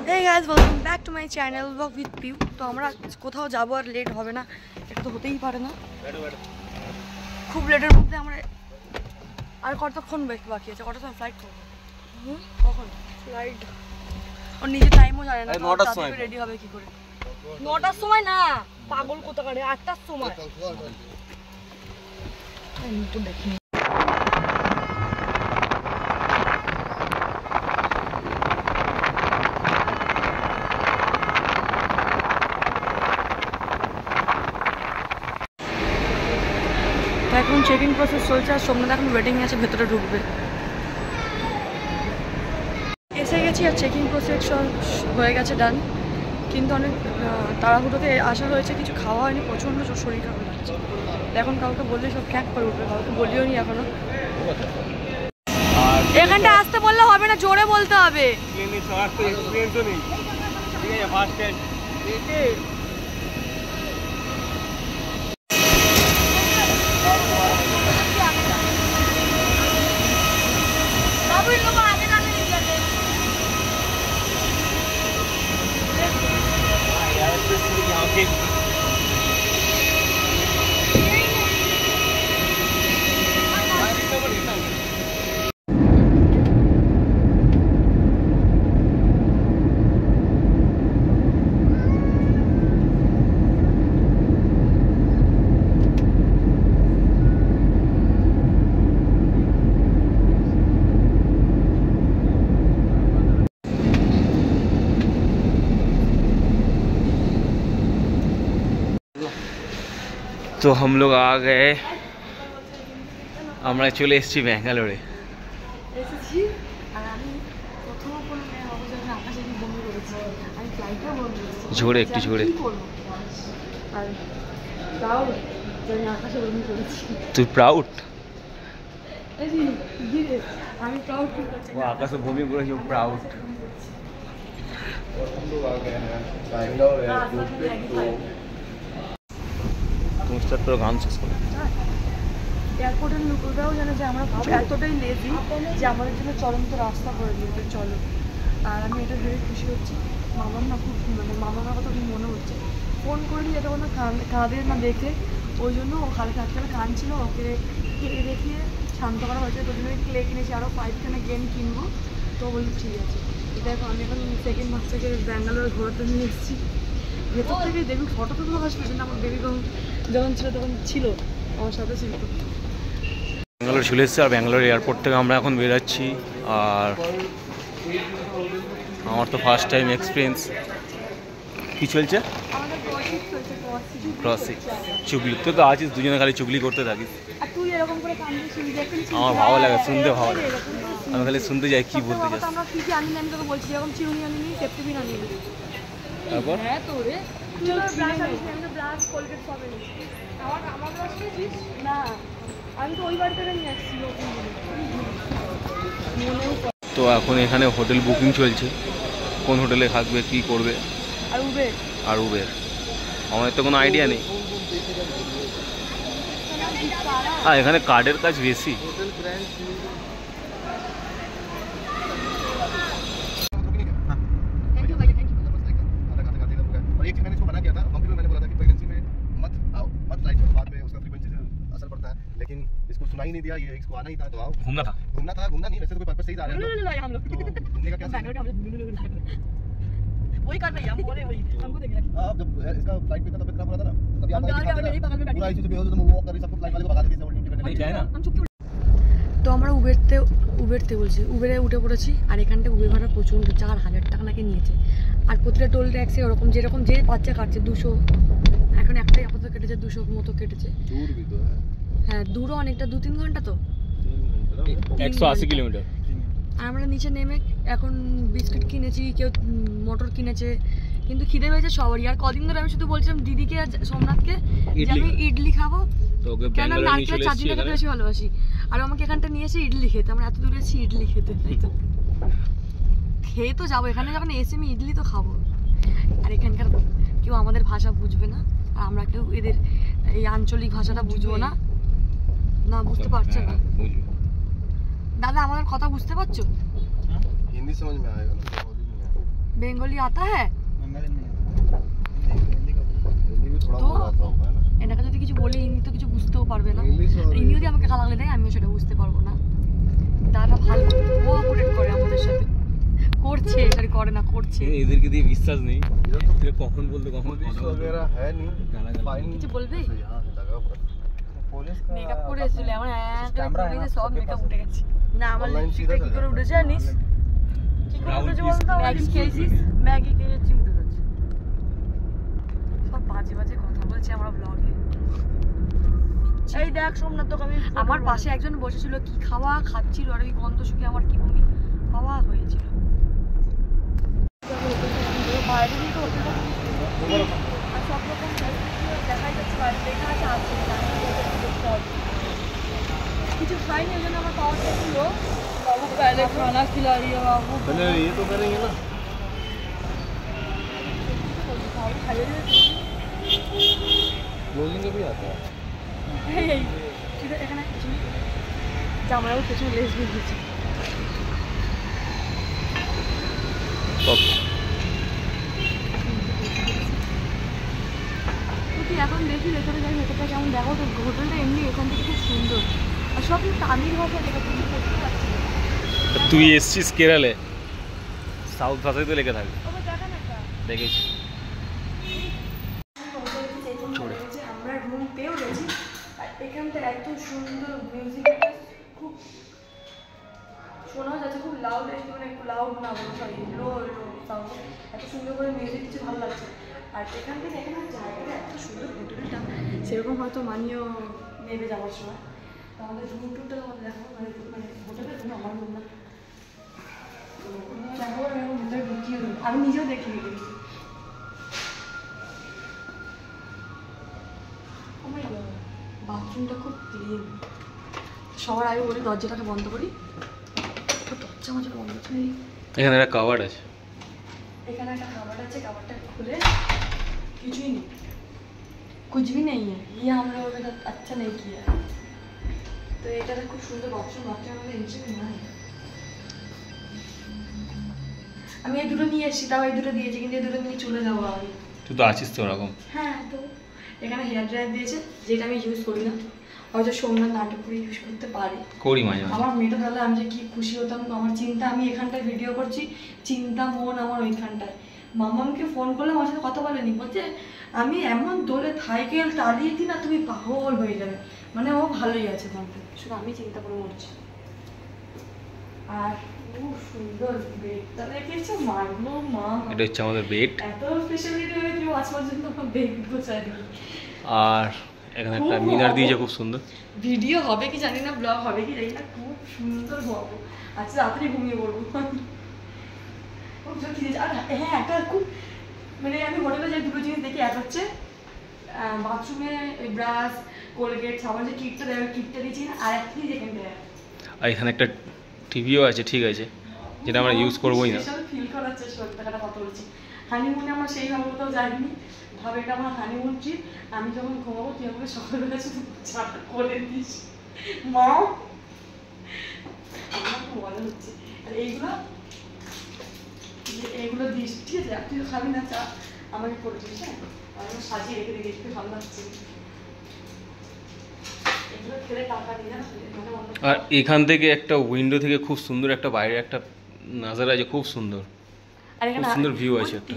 Hey guys, welcome back to my channel Vlog with Piu. তো আমরা কোথাও যাব আর লেট হবে না, এটা তো হতেই পারে না। খুব লেটের মধ্যে আমরা আর কতক্ষণ বাকি আছে? কত সময় ফ্লাইট করব? কখন ফ্লাইট? ও নিজে টাইমও জানে না, 9টার সময় রেডি হবে কি করে? 9টার সময় না, পাগল কোথাকার, 8টার সময়। আমি তো দেখি এখন চেকিং প্রসেস চলছে আর সোমনাথ এখন ওয়েটিং আছে, ভেতরে ঢুকবে। এসে গেছি আর চেকিং প্রসেস হয়ে গেছে, ডান। কিন্তু অনেক তাড়াহুড়োতে আসা হয়েছে, কিছু খাওয়া হয়নি, প্রচণ্ড শরীর খারাপ লাগছে। এখন কাউকে বললে সব ক্যাক করে উঠবে, কাউকে বলিও নি এখনো। এখানটা আসতে বললে হবে না, জোরে বলতে হবে। तो हम लोग आ गए, আমরা চলে এসেছি ব্যাঙ্গালোরে। ঝোড়ে একটু ঝোড়ে তুই প্রাউড? আকাশে বমি করেছি, প্রাউড। গান শেষ করে এয়ারপোর্টের লোকরাও জানে যে আমরা এতটাই লেজি যে আমাদের জন্য চলন্ত রাস্তা করে দিয়েছে, চলো। আর আমি এটা ভেবে খুশি হচ্ছি। মামার না খুব মামার কথা খুব মনে হচ্ছে, ফোন করিনি যাতে কোনো কাঁদে না দেখে, ওই জন্য ও কালকে রাত্রে কাঁদছিল, ওকে ক্লে দেখিয়ে শান্ত করা হয়েছে। তোর জন্য ক্লে কিনেছি, আরও 5খানা গেম কিনবো। তো বলি ঠিক আছে। এটা এখন আমি এখন সেকেন্ড মাস থেকে ব্যাঙ্গালোরে ঘোরাতে নিয়ে এসেছি। ভেতর থেকে দেখুন, ফটো তো তোলা আসবে না, আমার বেবি যখন ছিল তখন ছিল আমার সাথে ছিল। ব্যাঙ্গালোর চলে এসেছে আর ব্যাঙ্গালোর এয়ারপোর্ট থেকে আমরা এখন বেরোচ্ছি। আর আমার তো ফার্স্ট টাইম এক্সপিরিয়েন্স। কি চলছে? ক্রসিং চুগলি। তুই তো আছিস, দুজনে খালি চুগলি করতে থাকিস। আমার ভালো লাগে, শুনতে ভালো লাগে। আমি খালি শুনতে যাই কি বলতে চাস। তারপর তো এখন এখানে হোটেল বুকিং চলছে, কোন হোটেলে থাকবে, কি করবে। আর উবের আমার তো কোনো আইডিয়া নেই। হ্যাঁ, এখানে কার্ডের কাজ বেশি। लेकिन इसको सुना ही नहीं दिया, ये इसको आना ही था, तो आओ। घूमना नहीं, वैसे तो कोई पर्पस सही जा रहा है हम लोग। तो घूमने का क्या वही कर रहे हैं हम, बोले वही हमको देख रहा है। जब इसका फ्लाइट पे था तब इतना बुरा था ना, तभी आप पूरा इसी से बेहोश हो, तो वो कर रही, सबको फ्लाइट वाले को भगा देती, सब उल्टी करने लगी ना। তো আমরা উবেরতে বলছি, উবেরে উঠে পড়েছি। আর এখানটা উবের ভাড়া প্রচণ্ড, 4000 টাকা নাকি নিয়েছে। আর প্রতিটা টোল ট্যাক্সে ওরকম যেরকম যে বাচ্চা কাটছে 200, এখন একটাই আপাতত কেটেছে, 200 মতো কেটেছে। হ্যাঁ, দূরও অনেকটা, 2-3 ঘন্টা, তো 180 কিলোমিটার। আর আমরা নিচে নেমে এখন বিস্কিট কিনেছি, কেউ মটর কিনেছে, কিন্তু খিদে পেয়েছে সবারই। আর কদিন ধরে আমি শুধু বলছিলাম দিদিকে আর সোমনাথকে যে আমি ইডলি খাবো, কেন নারকেলের চাটনিটা খেতে বেশি ভালোবাসি। আর আমাকে এখানটা নিয়ে এসে ইডলি খেতে, আমরা এত দূরে এসেছি ইডলি খেতে, তাই তো খেয়ে তো যাবো। এখানে যখন এসে আমি ইডলি তো খাবো। আর এখানকার কেউ আমাদের ভাষা বুঝবে না, আর আমরা কেউ এদের এই আঞ্চলিক ভাষাটা বুঝবো না। না বুঝতে পারছে না। দাদা আমাদের কথা বুঝতে পারছো? हिंदी समझ में आएगा ना, बेंगोली आता है थोड़ा तो बहुत आता होगा ना এনাকে যদি কিছু বলি ইনি তো কিছু বুঝতেও পারবে না इंग्लिश और ইনি যদি আমাকে গালাগালি দেয় আমিও সেটা বুঝতে পারবো না দাদা ভালো কোঅপারেট করে আমাদের সাথে করছে সরি করে না করছে এদেরকে দিয়ে বিশ্বাস নেই এরা কখন বলতে কখন पुलिस वगैरह है नहीं फाइन কিছু বলবে यहाँ से लगा हुआ पुलिस का মেকআপ করে এসেছিল আমার कैमरा है ना, সব सबके মেকআপ पास উঠে গেছে না আমার Online লিপস্টিকটা सीधा কি कर করে दो। উঠেছে জানিস কি করে উঠেছে বলতো ম্যাগি খেয়েছিস ম্যাগি খেয়েছি উঠে গেছে সব বাজে বাজে কথা বলছে আমরা ব্লগে এই দেখ সোমনাথ তোকে আমি আমার পাশে একজন বসেছিল কি খাওয়া খাচ্ছিল আর ওই গন্ধ শুকে আমার কি বমি খাওয়া হয়েছিল বাইরে দিয়ে তো হোটেলটা খুবই সুন্দর। আর সব রকম দেখাই যাচ্ছে বাইরে লেখা আছে আছে দেখতে হবে কিছু খাইনি ওই জন্য আমার পাওয়ার ছিল বাবু पहले खाना खिलाइए बाबू पहले ये तो करेंगे ना क्लोजिंग का भी आता है এই ঠিক আছে এখানে কিছু জামাইও কিছু লেস দিয়ে দিচ্ছি তুই এখন দেখি ভেতরে যাই ভেতরটা কেমন দেখো তো হোটেলটা এমনি এখান থেকে খুব সুন্দর আর সব তামিল ভাষা লেখা তুমি করতে পারছি না তুই এসছিস কেরালে সাউথ ভাষায় তো লেখা থাকে ওকে দেখা না একটা দেখেছি আমরা রুম পেয়েও গেছি আর এখানটা এত সুন্দর মিউজিক খুব শোনাও যাচ্ছে খুব লাউড মানে একটু লাউড না বলো সরি লো লো সাউন্ড এত সুন্দর করে মিউজিক দিচ্ছে ভালো লাগছে আর এখান থেকে এখানে জায়গাটা এত সুন্দর হোটেলটা সেরকম হয়তো মানিও নেবে যাওয়ার সময় তো আমাদের রুম টুরটা তোমাদের দেখাবো মানে মানে হোটেলের রুম আমার রুম না দেখাবো এরকম ভিতরে ঢুকিয়ে রুম আমি নিজেও দেখিনি কিন্তু বাথরুমটা খুব ক্লিন সবার আগে বলি দরজাটাকে বন্ধ করি দরজা মাঝে বন্ধ করে এখানে একটা কাভার্ড আছে এখানে একটা খাবার আছে খাবারটা খুলে কিছুই নেই कुछ भी नहीं है ये हम लोगों के साथ अच्छा नहीं किया तो এটাতে খুব সুন্দর বাথরুম আমাদের এন্ট্রি নাই আমি এই দুটো নিয়ে এসেছি তাও এই দুটো দিয়েছি কিন্তু এই দুটো নিয়ে চলে যাবো আমি তুই তো আছিস তো ওরকম হ্যাঁ তো এখানে হেয়ার ড্রায়ার দিয়েছে যেটা আমি ইউজ করি না হয়তো সোমনাথ নাটক করে ইউজ করতে পারি করি মাঝে মাঝে আমার মেয়েটা তাহলে আমি যে কি খুশি হতাম আমার চিন্তা আমি এখানটায় ভিডিও করছি চিন্তা মন আমার ওইখানটায় মামামকে ফোন করলে আমার সাথে কথা বলেনি বলছে আমি এমন দোলে সাইকেল চালিয়ে দিই না তুমি পাগল হয়ে যাবে মানে ও ভালোই আছে তোমাকে শুধু আমি চিন্তা করে মরছি আর খুব সুন্দর বেডটা রেখেছে মারলো মা এটা হচ্ছে আমাদের বেড এত স্পেশালিটি হয়ে কেউ আজ পর্যন্ত আমার বেড গোছায় দিই আর এখানে একটা মিনার দিয়েছে খুব সুন্দর ভিডিও হবে কি জানি না ব্লগ হবে কি জানি না খুব সুন্দর ঘুমাবো আজকে রাত্রে ঘুমিয়ে পড়বো খুব জোর খিদে আর হ্যাঁ একটা খুব মানে আমি হোটেলে যে দুটো জিনিস দেখি এক হচ্ছে বাথরুমে ওই ব্রাশ কোলগেট সাবান যে কিটটা দেয় ওই কিটটা দিয়েছি না আর একটা জিনিস এখানে দেয় আর এখানে একটা টিভিও আছে ঠিক আছে যেটা আমরা ইউজ করবোই না ফিল করার চেষ্টা করতে টাকাটা কথা বলছি হানিমুনে আমার সেইভাবে কোথাও যাইনি ভাবে এটা আমার হানিমুন ট্রিপ আমি যখন ঘুমাবো তুই আমাকে সকালবেলা শুধু চাটা করে দিস মা আমার খুব মজা হচ্ছে আর এইগুলো দিস ঠিক আছে তুই তো খাবি না চা আমাকে করে দিস হ্যাঁ আমি সাজিয়ে রেখে দিই একটু ভালো লাগছে এগুলো খেলে টাকা নিয়ে না আর এখান থেকে একটা উইন্ডো থেকে খুব সুন্দর একটা বাইরে একটা নাজারা আছে খুব সুন্দর আর এখানে খুব সুন্দর ভিউ আছে একটা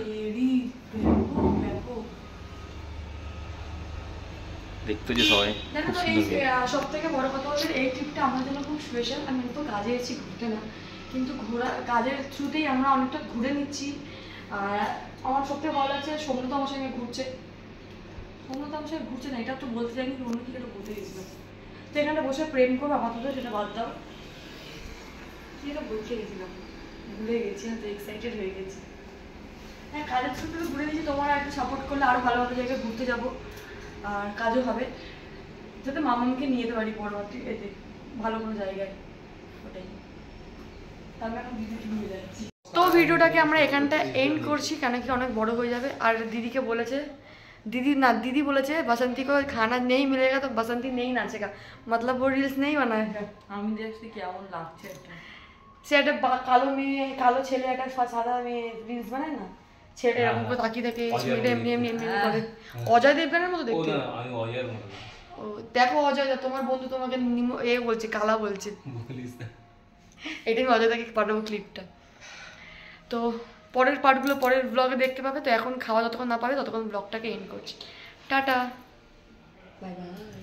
দেখতে যে সবাই দেখো খুব তো এই সুন্দর view। সব থেকে বড় কথা হচ্ছে এই ট্রিপটা আমার জন্য খুব স্পেশাল আমি তো কাজে এসেছি ঘুরতে না কিন্তু ঘোরা কাজের থ্রুতেই আমরা অনেকটা ঘুরে নিচ্ছি আর আমার সব থেকে ভালো লাগছে সোমনাথ আমার সঙ্গে ঘুরছে সোমনাথ আমার সঙ্গে ঘুরছে না এটা তো বলতে চাইনি অন্য কি এটা বলতে গেছিলাম তো এখানে বসে প্রেম করবো আপাতত সেটা বাদ দাও কি এটা বলতে গেছিলাম ভুলে গেছি হয়তো এক্সাইটেড হয়ে গেছি হ্যাঁ কাজের থ্রুতে ঘুরে নিয়েছি তোমরা একটু সাপোর্ট করলে আরও ভালো ভালো জায়গায় ঘুরতে যাবো আর কাজও হবে যাতে মামাকে নিয়ে যেতে পারি পরবর্তী এতে ভালো কোনো জায়গায় ওটাই তাহলে এখন দিদি নিয়ে যাচ্ছি তো ভিডিওটাকে আমরা এখানটা এন্ড করছি কেন কি অনেক বড় হয়ে যাবে আর দিদিকে বলেছে दीदी बोले बसंती को खाना नहीं मिलेगा तो बसंती नहीं नाचेगा मतलब वो रील्स नहीं बनाएगा আমি দেখছি কেমন লাগছে এটা সে একটা কালো মেয়ে, কালো ছেলে, একটা সাদা মেয়ে রিলস বানায় না, ছেলেটা এরকম করে তাকিয়ে থাকে, ছেলেটা এমনি এমনি এমনি করে। অজয় দেবগানের মতো দেখতে। ও দেখো অজয় দা, তোমার বন্ধু তোমাকে বলছে, কালা বলছে। এটা আমি অজয় দাকে পাঠাবো ক্লিপটা। তো পরের পার্টগুলো পরের ব্লগে দেখতে পাবে। তো এখন খাওয়া যতক্ষণ না পাবে ততক্ষণ ব্লগটাকে এন্ড করছি। Tata, bye bye.